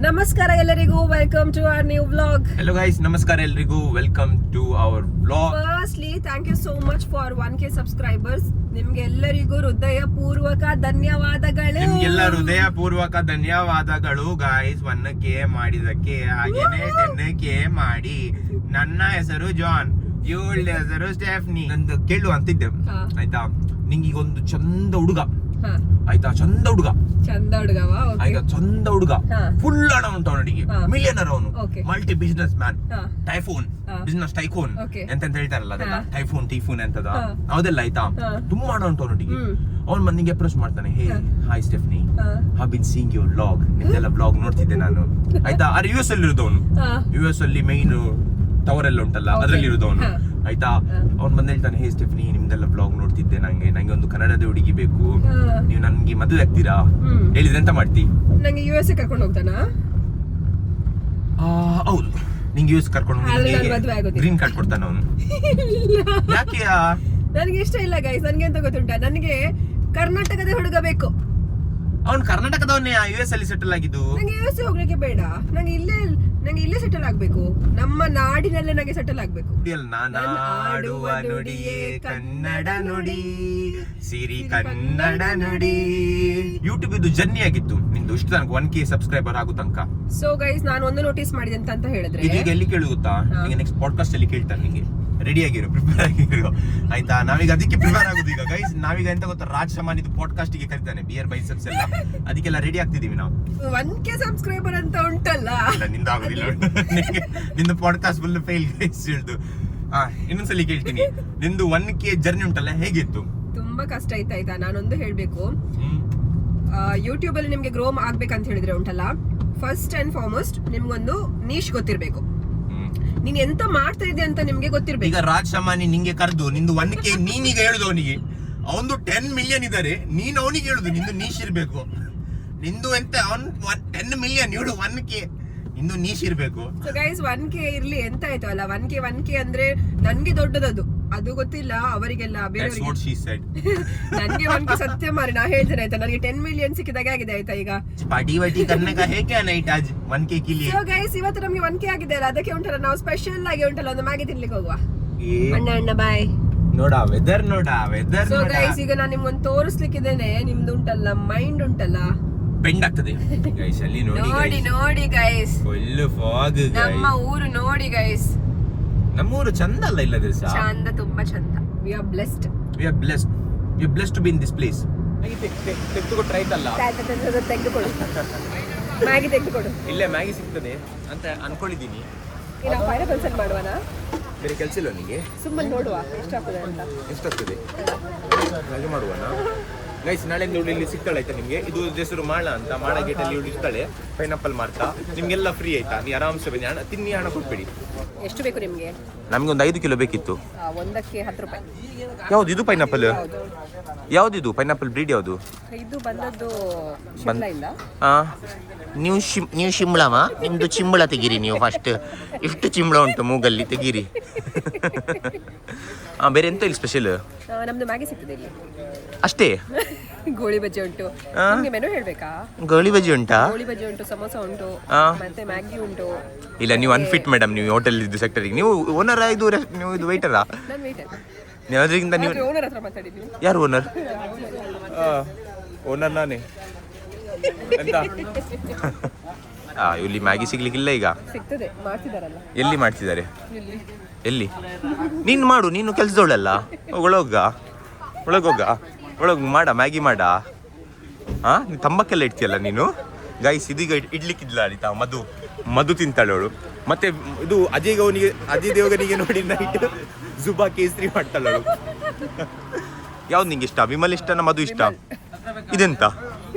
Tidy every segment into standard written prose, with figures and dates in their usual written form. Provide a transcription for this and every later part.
ನಮಸ್ಕಾರ ಎಲ್ಲರಿಗೂ, welcome to our new vlog. Hello guys, ನಮಸ್ಕಾರ ಎಲ್ಲರಿಗೂ, welcome to our vlog. Firstly thank you so much for 1K subscribers. ನಿಮ್ಗೆ ಎಲ್ಲರಿಗೂ ಹೃದಯ ಪೂರ್ವಕ ಧನ್ಯವಾದಗಳು. ನಿಮ್ಗೆಲ್ಲ ಹೃದಯ ಪೂರ್ವಕ ಧನ್ಯವಾದಗಳು ಗೈಸ್ 1K ಮಾಡಿದಕ್ಕೆ. ಹಾಗೇನೆ 10K ಮಾಡಿ. ನನ್ನ ಹೆಸರು ಜಾನ್, ಇವಳ ಹೆಸರು ಸ್ಟೆಫ್ನಿ. ನಂದು ಕೇಳು ಅಂತಿದ್ದೆ ಆಯ್ತಾ, ನಿಂಗೆ ಈಗ ಒಂದು ಚಂದ ಹುಡುಗ ಆಯ್ತಾ, ಚಂದ ಹುಡುಗ ಆಯ್ತಾ, ಚಂದ ಹುಡುಗ, ಫುಲ್ ಹಣ ಉಂಟು ಅವನಿಗೆ, ಮಿಲಿಯನರ್ ಅವನು, multi businessman, typhoon business tycoon ಎಂತ ಹೇಳ್ತಾರಲ್ಲ ಅದೆಲ್ಲ, ಟೈಫೋನ್ ಎಂತದ ಅದೆಲ್ಲ ಆಯ್ತಾ, ತುಂಬಾ ಹಣ ಉಂಟು ಅವನಿಗೆ. ಅವ್ನು ನಿಂಗೆ ಅಪ್ರೋಚ್ ಮಾಡ್ತಾನೆ, hey hi Stephanie, have been seeing your vlog, ನಿಮ್ದೆಲ್ಲ ವ್ಲಾಗ್ ನೋಡ್ತಿದ್ದೆ ನಾನು ಆಯ್ತಾ. ಅರೆ US ಅಲ್ಲಿ ಇರೋದವನು, US ಅಲ್ಲಿ ಮೈನ್ ಟವರ್ ಎಲ್ಲ ಉಂಟಲ್ಲ ಅದ್ರಲ್ಲಿ ಇರೋದವನು ಆಯ್ತಾ. ಅವ್ನು ಬಂದ್ ಹೇಳ್ತಾನೆ, ಹೇ ಸ್ಟೆಫ್ನಿ, ನಿಮ್ದೆಲ್ಲ ಬ್ಲಾಗ್ ನೋಡ್ತಿದ್ದೆ, ನಂಗೆ ಒಂದು ಕನ್ನಡದ ಹುಡುಗಿ ಬೇಕು, ನೀವು ನನ್ಗೆ ಮದುವೆ ಆಗ್ತೀರಾ ಹೇಳಿದ್ರೆ ಎಂತ ಮಾಡ್ತಿ? ನಂಗೆ US ಕರ್ಕೊಂಡು ಹೋಗ್ತಾನ? ಹೌದು, ನಿಂಗೆ US ಕರ್ಕೊಂಡು ಗ್ರೀನ್ ಕಾರ್ಡ್ ಕೊಡ್ತಾನ ಅವನು. ಯಾಕೆ? ನನಗೆ ಇಷ್ಟ ಇಲ್ಲ ಗೈಸ್. ನನ್ಗೆ ಎಂತ ಗೊತ್ತುಂಟಾ, ನನಗೆ ಕರ್ನಾಟಕದ ಹುಡುಗ ಬೇಕು. ಅವ್ನು ಕರ್ನಾಟಕದವನ್ನೇ US ಅಲ್ಲಿ ಸೆಟಲ್ ಆಗಿದ್ದು. ನಂಗೆ US ಹೋಗ್ಲಿಕ್ಕೆ ಬೇಡ, ನಂಗೆ ಇಲ್ಲೇ ಸೆಟಲ್ ಆಗ್ಬೇಕು, ನಮ್ಮ ನಾಡಿನಲ್ಲೇ ನಂಗೆ ಸೆಟಲ್ ಆಗ್ಬೇಕು. ನಾಡುವ ನುಡಿಯೇ ಕನ್ನಡ ನುಡಿ, ಸಿರಿ ಕನ್ನಡ ನುಡಿ. ಯೂಟ್ಯೂಬ್ ಇದು ಜರ್ನಿ ಆಗಿತ್ತು ನಿಂದು ಇಷ್ಟು ತನಕ 1K ಸಬ್ಸ್ಕ್ರೈಬರ್ ಆಗೋ ತನಕ. ಸೊ ಗೈಸ್, ನಾನು ಒಂದು ನೋಟಿಸ್ ಮಾಡಿದೆ ಅಂತ ಹೇಳಿದ್ರೆ, ಇದೀಗ ಎಲ್ಲಿ ಕೇಳು ಗೊತ್ತಾ, ನಿಮಗೆ ನೆಕ್ಸ್ಟ್ ಪಾಡ್ಕಾಸ್ಟ್ ಅಲ್ಲಿ ಕೇಳ್ತಾರೆ. ನಿಮಗೆ ರೆಡಿ ಆಗಿರೋ, ಪ್ರಿಪೇರ್ ಆಗಿರೋ ಆಯ್ತಾ. ನಾವೀಗ ಅದಕ್ಕೆ ಪ್ರಿಪೇರ್ ಆಗುದು ಈಗ ಗೈಸ್. ನಾವೀಗ ಎಂತ ಗೊತ್ತಾ, ರಾಜ್ ಶಮಾನ್ ಇದು ಪಾಡ್ಕಾಸ್ಟ್ ಗೆ ಕರಿತಾನೆ, ಬಿಯರ್ ಬೈಸೆಪ್ಸ್ ಎಲ್ಲ, ಅದಕ್ಕೆಲ್ಲ ರೆಡಿ ಆಗ್ತಿದೀವಿ ನಾವು. 1K ಸಬ್ಸ್ಕ್ರೈಬರ್ ಅಂತ ಉಂಟಲ್ಲ, ನಿಂದ ಆಗುದಿಲ್ಲ, ನಿಂದು ಪಾಡ್ಕಾಸ್ಟ್ ಫುಲ್ ಫೇಲ್ ಗೈಸ್ ಹೇಳ್ದು. ಇನ್ನೊಂದ್ಸಲಿ ಕೇಳ್ತೀನಿ, ನಿಂದು 1K ಜರ್ನಿ ಉಂಟಲ್ಲ, ಹೇಗಿತ್ತು? ತುಂಬಾ ಕಷ್ಟ ಆಯ್ತಾ. ನಾನೊಂದು ಹೇಳ್ಬೇಕು, ಯೂಟ್ಯೂಬ್ ಅಲ್ಲಿ ನಿಮ್ಗೆ ಗ್ರೋ ಆಗ್ಬೇಕಂತ ಹೇಳಿದ್ರೆ ಉಂಟಲ್ಲ, ಫಸ್ಟ್ ಅಂಡ್ ಫಾರ್ಮೋಸ್ಟ್ ನಿಮ್ಗೊಂದು ನೀಶ್ ಗೊತ್ತಿರ್ಬೇಕು. ನೀನ್ ಎಂತ ಮಾಡ್ತಾ ಇದ್ದೆ ಅಂತ ನಿಮ್ಗೆ ಗೊತ್ತಿರ್ಬೇಕು. ಈಗ ರಾಜ್ ಶಮಾನಿ ನಿಂಗೆ ಕರೆದು ನಿಂದು 1K ನೀನೀಗ ಹೇಳುದು ಅವನಿಗೆ, ಅವನು 10 ಮಿಲಿಯನ್ ಇದಾರೆ, ನೀನ್ ಅವನಿಗೆ ಹೇಳುದು ನಿಂದು ನೀಶ್ ಇರ್ಬೇಕು. ನಿಂದು ಎಂತ, ಅವನ್ 10 ಮಿಲಿಯನ್ ಇವಳು 1K, ನಿಂದು ನೀಶ್ ಇರ್ಬೇಕು. ಸೊ ಗೈಸ್, 1K ಇರ್ಲಿ, ಎಂತ ಆಯ್ತು ಅಲ್ಲ, 1K ಅಂದ್ರೆ ನನ್ಗೆ ದೊಡ್ಡದದು, ಅದು ಗೊತ್ತಿಲ್ಲ ಅವರಿಗೆಲ್ಲ, ಬೇರೆಯವರಿಗೆ. ನನ್ಗೆ 1K ಸತ್ಯ ಮಾರಿ ನಾ ಹೇಳ್ತೇನೆ ಆಯ್ತಾ, ನನಗೆ 10 ಮಿಲಿಯನ್ ಸಿಕ್ಕಿದಾಗ ಆಗಿದೆ ಆಯ್ತಾ. ಈಗ ಸೊ ಗೈಸ್, ಇವತ್ತು ನಮ್ಗೆ 1K ಆಗಿದೆ ಅಲ್ಲ, ಅದಕ್ಕೆ ಉಂಟಲ್ಲ ನಾವು ಸ್ಪೆಷಲ್ ಆಗಿ ಉಂಟಲ್ಲ ಒಂದು ಮ್ಯಾಗಿ ತಿನ್ಲಿಕ್ಕೆ ಹೋಗುವ. ಅಣ್ಣ ಬಾಯ್ ನೋಡ ವೆದರ್. ಸೊ ಗೈಸ್, ಈಗ ನಾನು ನಿಮ್ಗೊಂದು ತೋರಿಸ್ಲಿಕ್ಕಿದ್ದೇನೆ, ನಿಮ್ದು ಉಂಟಲ್ಲ ಮೈಂಡ್ ಉಂಟಲ್ಲ ಬೆಂಡ್ ಆಗ್ತದೆ ಗೈಸ್. ಅಲ್ಲಿ ನೋಡಿ ಗೈಸ್, ಫುಲ್ ಫಾಗ್. ನಮ್ಮ ಊರು ನೋಡಿ ಗೈಸ್, ನಮ್ಮೂರು ಚಂದ ಅಲ್ಲ ಇಲ್ಲದೆ ಚಂದ, ತುಂಬಾ ಚಂದ. We are blessed to be in this place. ತೆಗೆದುಕೊಟ್ರೆ ಆಯ್ತಲ್ಲ, ತೆಗೆದುಕೊಡು ಮ್ಯಾಗಿ, ತೆಗೆದುಕೊಡು. ಇಲ್ಲೇ ಮ್ಯಾಗಿ ಸಿಗ್ತದೆ ಅಂತ ಅನ್ಕೊಂಡಿದ್ದೀನಿ. ನಾವು ಪೈನಾಪಲ್ ಸೆಟ್ ಮಾಡುವನಾ? ಬೇರೆ ಕೆಲಸ ಇಲ್ಲ ನಿಮಗೆ? ಸುಮ್ಮನೆ ನೋಡುವ ಎಷ್ಟಾಗ್ತದೆ ಅಂತ. ಎಷ್ಟಾಗ್ತದೆ ಹಾಗೆ ಮಾಡುವನಾ ಗೈಸ್. ನಾಳೆಯಿಂದ ಇವಳು ಇಲ್ಲಿ ಸಿಗ್ತಾಳೆ ಆಯ್ತಾ ನಿಮಗೆ. ಇದು ಹೆಸರು ಮಾಳ ಅಂತ, ಮಾಳ ಗೇಟ್ ಅಲ್ಲಿ ಇವಳು ಇರ್ತಾಳೆ, ಪೈನಾಪಲ್ ಮಾರ್ತಾ. ನಿಮ್ಗೆಲ್ಲ ಫ್ರೀ ಆಯ್ತಾ, ನೀವು ಆರಾಮ್ಸೆ ಬನ್ನಿ, ಹಣ ತಿನ್ನಿ, ಹಣ ಕೊಟ್ಬೇಡಿ. ಎಷ್ಟು ಬೇಕು ನಿಮ್ಗೆ? ನಮ್ಗೆ ಒಂದು 5 ಕಿಲೋ ಬೇಕಿತ್ತು. ಒಂದಕ್ಕೆ 10 ರೂಪಾಯಿ. ಯಾವ್ದು ಇದು ಪೈನಾಪಲ್? ಯಾವ್ದಿದು ಪೈನಾಪಲ್ ಬ್ರೀಡ್ ಯಾವುದು? ಇದು ಬಂದದ್ದು ಶಿಮ್ಲಾ ಇಲ್ಲ. ನೀವು ಶಿಮ್ಳಾವಾ? ನಿಮ್ದು ಚಿಂಬಳ ತೆಗೀರಿ ನೀವು ಫಸ್ಟ್. ಇಷ್ಟು ಚಿಂಬಳ ಉಂಟು ಮೂಗಲ್ಲಿ, ತೆಗೀರಿ. ಬೇರೆ ಎಂತ ಇಲ್ಲಿ ಸ್ಪೆಷಲ್? ನಮ್ದು ಮ್ಯಾಗಿ ಸಿಗ್ತದೆ ಇಲ್ಲಿ ಅಷ್ಟೇ. ಗೋಳಿ ಬಜ್ಜಿ ಉಂಟು. ನಿಮ್ಗೆ ಮೆನು ಹೇಳ್ಬೇಕಾ? ಗೋಳಿ ಬಜ್ಜಿ ಉಂಟಾ? ಗೋಳಿ ಬಜ್ಜಿ ಉಂಟು, ಸಮೋಸ ಉಂಟು, ಮತ್ತೆ ಮ್ಯಾಗಿ ಉಂಟು. ಇಲ್ಲ, ನೀವು ಅನ್ಫಿಟ್ ಮೇಡಮ್, ನೀವು ಹೋಟೆಲ್ ಇದು ಸೆಕ್ಟರಿಗೆ. ನೀವು ಓನರ್, ನೀವು ಇದು ವೇಟರಾ? ನಾನು ವೇಟರ್. ನೀವು ಅದರಿಂದ ನೀವು ಓನರ್ ಹತ್ರ ಮಾತಾಡಿದ್ವಿ. ಯಾರು ಓನರ್? ಓನರ್ ನಾನೇ. ಎಂತ ಇಲ್ಲಿ ಮ್ಯಾಗಿ ಸಿಗ್ಲಿಕ್ಕಿಲ್ಲ ಈಗ? ಸಿಗ್ತದೆ, ಮಾಡ್ತಿದಾರಲ್ಲ. ಎಲ್ಲಿ ಮಾಡ್ತಿದ್ದಾರೆ? ಎಲ್ಲಿ? ನೀನು ಮಾಡು, ನೀನು ಕೆಲ್ಸದವಳಲ್ಲ. ಒಳಗೋಗ ಮಾಡ, ಮ್ಯಾಗಿ ಮಾಡ. ನೀನು ತಂಬಕ್ಕೆಲ್ಲ ಇಡ್ತೀಯಲ್ಲ ನೀನು. ಗೈಸ್, ಇದೀಗ ಇಡ್ಲಿಕ್ಕಿದ್ಲ ಆಯ್ತಾ, ಮಧು ತಿಂತಾಳೆ ಅವಳು. ಮತ್ತೆ ಇದು ಅಜಯ್ ದೇವಗನಿಗೆ ನೋಡಿ ನೈಟ್ ಜುಬಾ ಕೇಸರಿ ಮಾಡ್ತಾಳೆ ಅವಳು. ಯಾವ್ದು ನಿಂಗೆ ಇಷ್ಟ? ವಿಮಲ್ ಇಷ್ಟನಾ ಮಧು ಇಷ್ಟ? ಇದೆಂತ?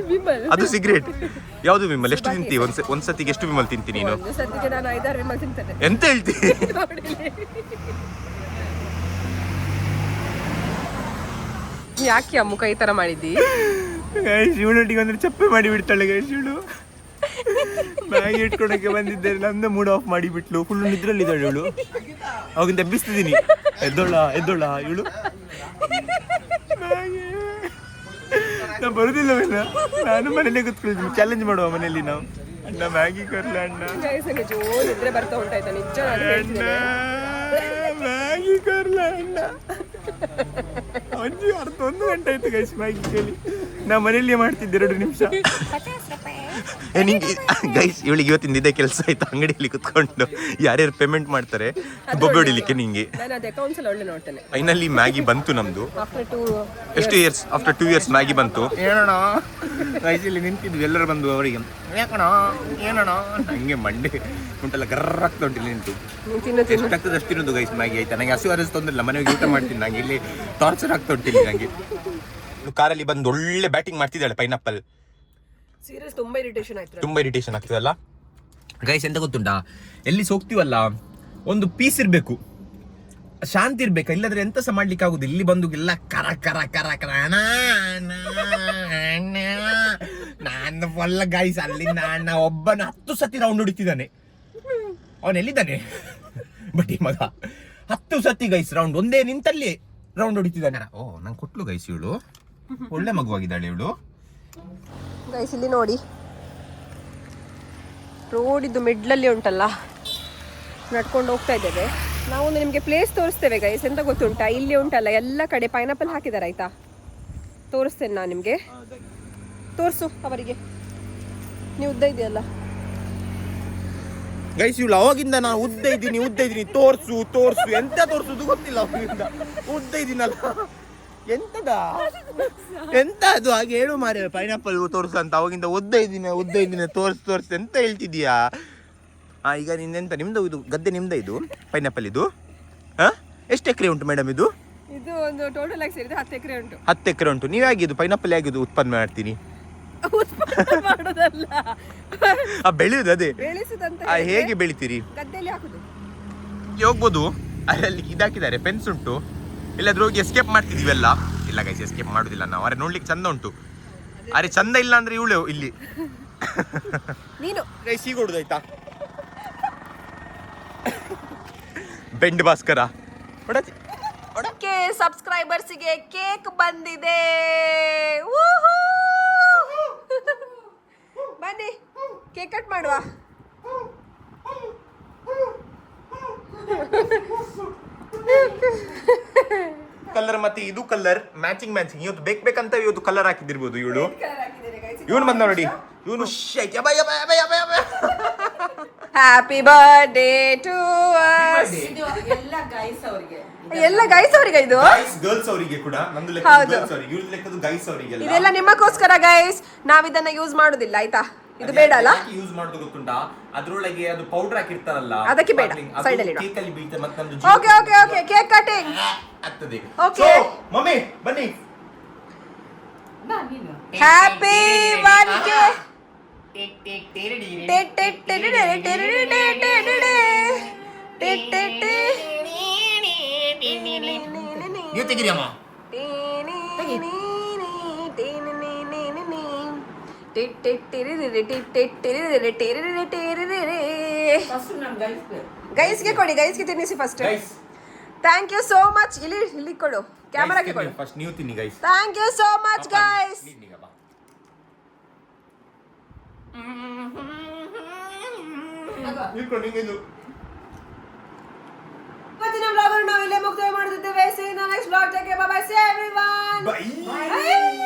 ಅದು ಸಿಗರೇಟ್. ಯಾವ್ದು ವಿಮಲ್? ಎಷ್ಟು ತಿಂತಿ ಒಂದ್ಸತಿಗೆ? ಎಷ್ಟು ವಿಮಲ್ ತಿಂತಿ ನೀನು? ಎಂತ ಹೇಳ್ತಿ? ಯಾಕೆ ಅಮ್ಮುಕ ಈ ತರ ಮಾಡಿದ್ದಿ? ಶಿವನೊಟ್ಟಿಗೆ ಅಂದ್ರೆ ಚಪ್ಪೆ ಮಾಡಿ ಬಿಡ್ತಾಳೆ ಶಿವಳು. ಮ್ಯಾಗಿ ಇಟ್ಕೊಳಕ್ಕೆ ಬಂದಿದ್ದೆ, ನಮ್ದು ಮೂಡ್ ಆಫ್ ಮಾಡಿ ಬಿಟ್ಲು. ಫುಲ್ ನಿದ್ರಲ್ಲಿದ್ದಾಳೆ ಇವಳು. ಅವಾಗಿಂದ ಎಬ್ಬಿಸ್ತಿದ್ದೀನಿ, ಎದ್ದೋಳ ಇವಳು. ನಾ ಬರುದಿಲ್ಲ, ನಾನು ಮನೇಲೆ ಕೂತ್ಕೊಳ್ತೀನಿ. ಚಾಲೆಂಜ್ ಮಾಡುವ ಮನೆಯಲ್ಲಿ ನಾವು. ಅಣ್ಣ ಮ್ಯಾಗಿ ಕರ್ಲ ಅಣ್ಣ ಗೈಸ್ ನಂಗೆ ಜೋರ್ ಇದ್ರೆ ಬರ್ತಾ ಉಂಟಾಯ್ತಾ ನಿಜ ನಾನು ಹೇಳ್ತಿದ್ದೇನೆ ಮ್ಯಾಗಿ ಕರ್ಲ ಅಣ್ಣ ಒಂದು ಗಂಟೆ ಆಯ್ತು ಗೈಸ್ ಮ್ಯಾಗಿ ಕೇಳಿ ನಾ ಮನೇಲಿ ಮಾಡ್ತಿದ್ದೆ 2 ನಿಮಿಷ ನಿಂಗೆ ಗೈಸ್ ಇವಳಿಗೆ ಇವತ್ತಿಂದ ಇದೇ ಕೆಲಸ ಆಯ್ತು ಅಂಗಡಿಯಲ್ಲಿ ಕುತ್ಕೊಂಡು ಯಾರ್ಯಾರು ಪೇಮೆಂಟ್ ಮಾಡ್ತಾರೆ ಬೊಬ್ಬೆ ಹೊಡಿಲಿಕ್ಕೆ ನಿಂಗೆ ನಾನು ಅದು ಅಕೌಂಟ್ಸ್ ಎಲ್ಲ ಒಳ್ಳೆ ನೋಡ್ತೇನೆ ಫೈನಲಿ ಮ್ಯಾಗಿ ಬಂತು ನಮ್ದು ಆಫ್ಟರ್ 2 ಎಷ್ಟು ಇಯರ್ಸ್ ಆಫ್ಟರ್ 2 ಇಯರ್ಸ್ ಮ್ಯಾಗಿ ಬಂತು ಏನಣ್ಣ ಗೈಸ್ ಇಲ್ಲಿ ನಿಂತಿದ್ವಿ ಎಲ್ಲರೂ ಬಂದು ಅವರಿಗೆ ಯಾಕಣ ಏನಣ್ಣ ಹಂಗೆ ಮಂಡೆ ಉಂಟಲ್ಲ ಗರ್ರಾಗ್ತಾ ಉಂಟಿಲ್ಲ ನಿಂತು ಎಷ್ಟಾಗ್ತದೆ ಅಷ್ಟು ತಿನ್ನೋದು ಗೈಸ್ ಮ್ಯಾಗಿ ಆಯ್ತಾ ನನಗೆ ಹಸಿವು ಅನಿಸ್ತು ತೊಂದಿಲ್ಲ ಮನೆಗೆ ಊಟ ಮಾಡ್ತೀನಿ ನಂಗೆ ಇಲ್ಲಿ ಟಾರ್ಚರ್ ಆಗ್ತಾ ಉಂಟಿಲ್ಲ ನನಗೆ ಕಾರಲ್ಲಿ ಬಂದು ಒಳ್ಳೆ ಬ್ಯಾಟಿಂಗ್ ಮಾಡ್ತಿದ್ದಾಳೆ ಪೈನಾಪಲ್ ಸೀರಿಯಸ್ ತುಂಬಾ ಇರಿಟೇಷನ್ ಆಯ್ತು ತುಂಬಾ ಇರಿಟೇಷನ್ ಆಗ್ತದಲ್ಲ ಗೈಸ್ ಎಂತ ಗೊತ್ತುಂಟಾ ಎಲ್ಲಿ ಹೋಗ್ತೀವಲ್ಲ ಒಂದು ಪೀಸ್ ಇರ್ಬೇಕು ಶಾಂತಿ ಇರ್ಬೇಕು ಇಲ್ಲದ್ರೆ ಎಂತ ಸಹ ಮಾಡ್ಲಿಕ್ಕೆ ಆಗುದು ಇಲ್ಲಿ ಬಂದು ಎಲ್ಲ ಕರ ಕರ ಕರ ಕರ ನಾನು ಒಲ್ಲ ಗೈಸ್ ಅಲ್ಲಿಂದ ಅಣ್ಣ ಒಬ್ಬನ 10 ಸತಿ ರೌಂಡ್ ಹೊಡಿತಿದ್ದಾನೆ ಅವನ್ ಎಲ್ಲಿದ್ದಾನೆ ಬಟ್ ಈ ಮಗ 10 ಸತಿ ಗೈಸ್ ರೌಂಡ್ ಒಂದೇ ನಿಂತಲ್ಲಿ ರೌಂಡ್ ಹೊಡಿತಿದ್ದಾನೆ ಓ ನಂಗೆ ಕೊಟ್ಲು ಗೈಸ್ ಇವಳು ಒಳ್ಳೆ ಮಗುವಾಗಿದ್ದಾಳೆ ಇವಳು ಗೈಸ್ ಇಲ್ಲಿ ನೋಡಿ ರೋಡಿದ್ದು ಮಿಡ್ಲಲ್ಲಿ ಉಂಟಲ್ಲ ನಡ್ಕೊಂಡು ಹೋಗ್ತಾ ಇದ್ದೇವೆ ನಾವು ನಿಮಗೆ ಪ್ಲೇಸ್ ತೋರಿಸ್ತೇವೆ ಗೈಸ್ ಎಂತ ಗೊತ್ತುಂಟಾ ಇಲ್ಲಿ ಉಂಟಲ್ಲ ಎಲ್ಲ ಕಡೆ ಪೈನಾಪಲ್ ಹಾಕಿದ್ದಾರೆ ಆಯ್ತಾ ತೋರಿಸ್ತೇನೆ ನಾನು ನಿಮಗೆ ತೋರಿಸು ಅವರಿಗೆ ನೀವು ಉದ್ದ ಇದೆಯಲ್ಲ ಗೈಸ್ ಇವಳು ಅವಾಗಿಂದ ನಾನು ಉದ್ದ ಇದ್ದೀನಿ ತೋರ್ಸು ಎಂತ ತೋರ್ಸುದು ಗೊತ್ತಿಲ್ಲ ಅವಾಗಿಂದ ಉದ್ದ ಇದ್ದೀನಲ್ಲ ಎಂತ ಅದು ಹಾಗೆ ಹೇಳು ಮಾರ್ರೆ ಪೈನಾಪಲ್ ತೋರ್ಸು ಅಂತ ಅವಾಗಿಂದ ಉದ್ದ ಇದ್ದೀನಿ ತೋರ್ಸು ಎಂತ ಹೇಳ್ತಿದ್ಯಾ ಈಗ ನಿಂದೆಂತ ನಿಮ್ದು ಇದು ಗದ್ದೆ ನಿಮ್ದ ಇದು ಪೈನಾಪಲ್ ಇದು ಎಷ್ಟು ಎಕರೆ ಉಂಟು ಮೇಡಮ್ ಇದು ಇದು ಒಂದು ಟೋಟಲ್ ಆಗಿ ಸೇರಿದ್ರೆ 10 ಎಕರೆ ಉಂಟು 10 ಎಕರೆ ಉಂಟು ನೀವು ಹೇಗಿದ್ದು ಪೈನಾಪಲ್ ಹೇಗಿದ್ದು ಉತ್ಪನ್ನ ಮಾಡ್ತೀನಿ ಮಾಡೋದಲ್ಲ ಬೆಳೆಯುದು ಅದೇ ಬೆಳೆಸುದಂತ ಹೇಗೆ ಬೆಳಿತೀರಿ ಗದ್ದೆಯಲ್ಲಿ ಹಾಕುದು ಹೋಗ್ಬೋದು ಅದರಲ್ಲಿ ಇದಾಕಿದ್ದಾರೆ ಫೆನ್ಸ್ ಉಂಟು ಇಲ್ಲಾದ್ರೂ ಹೋಗಿ ಎಸ್ಕೇಪ್ ಮಾಡ್ತಿದೀವೆಲ್ಲ ಇಲ್ಲ ಗೈಸ್ ಎಸ್ಕೇಪ್ ಮಾಡುದಿಲ್ಲ ನಾವು ಅರೆ ನೋಡ್ಲಿಕ್ಕೆ ಚಂದ ಉಂಟು ಅರೆ ಚಂದ ಇಲ್ಲ ಅಂದ್ರೆ ಇವಳು ಇಲ್ಲಿ ನೀನು ಗೈಸ್ ಈಗ ಹೊಡುದಾಯ್ತಾ ಬೆಂಡ್ ಭಾಸ್ಕರ ಸಬ್ಸ್ಕ್ರೈಬರ್ಸ್ಗೆ ಕೇಕ್ ಬಂದಿದೆ ಬನ್ನಿ ಕೇಕ್ ಕಟ್ ಮಾಡುವ ಕಲರ್ ಮತ್ತೆ ಇದು ಕಲರ್ ಮ್ಯಾಚಿಂಗ್ ಇವತ್ತು ಬೇಕಂತ ಇವತ್ತು ಕಲರ್ ಹಾಕಿದಿರ್ಬೋದು ಇವಳು ಇವನು ಬಂದ ನೋಡಿ ಇವನು ಹ್ಯಾಪಿ ಬರ್ಡೇ ಟು ಅಸ್ ಎಲ್ಲ ಗೈಸ್ ಅವರಿಗೆ ಇದು ಗರ್ಲ್ಸ್ ಅವರಿಗೆ ಕೂಡ ನಂದು ಲೆಕ್ಕ ಹೌದು. ಗರ್ಲ್ಸ್ ಅವರಿಗೆ ಇವ್ರ ಲೆಕ್ಕದು ಗೈಸ್ ಅವರಿಗೆ ಇದೆಲ್ಲ ನಿಮ್ಮಕ್ಕೋಸ್ಕರ ಗೈಸ್ ನಾವಿದನ್ನ ಯೂಸ್ ಮಾಡುದಿಲ್ಲ ಆಯ್ತಾ ಇದು ಬೇಡ ಅಲ್ಲ ಯೂಸ್ ಮಾಡೋದು ಗೊತ್ತುಂಟಾ ಅದ್ರೊಳಗೆ ಅದು ಪೌಡರ್ ಹಾಕಿರ್ತಾರಲ್ಲ ಅದಕ್ಕೆ ಬೇಡ. Side ಅಲ್ಲಿ ಇಡು. ಕೇಕ್ ಅಲ್ಲಿ ಬೀಳ್ತದೆ ಮತ್ತೆ ನಮ್ದು ಓಕೆ ಕೇಕ್ ಕಟಿಂಗ್ ಆಗ್ತದೆ Okay. ಮಮ್ಮಿ ಬನ್ನಿ ಹ್ಯಾಪಿ 1K ನೀವು ತೆಗಿರಿ ಅಮ್ಮ ಗೈಸ್ಗೆ ಕೊಡಿ ಗೈಸ್ಗೆ ತಿನ್ನಿಸಿ first thank you so much ಇಲ್ಲಿ ಕೊಡು ಕ್ಯಾಮರಾಗೆ ಕೊಡು ಫಸ್ಟ್ ನೀವು ತಿನ್ನಿ guys thank you so much guys ಇವತ್ತಿನ ವ್ಲಾಗ್ ಅನ್ನು ನಾವು ಇಲ್ಲೇ ಮುಕ್ತಾಯ ಮಾಡುತ್ತಿದ್ದೇವೆ. See you in the next vlog. Take care. Bye bye. See you everyone. Bye.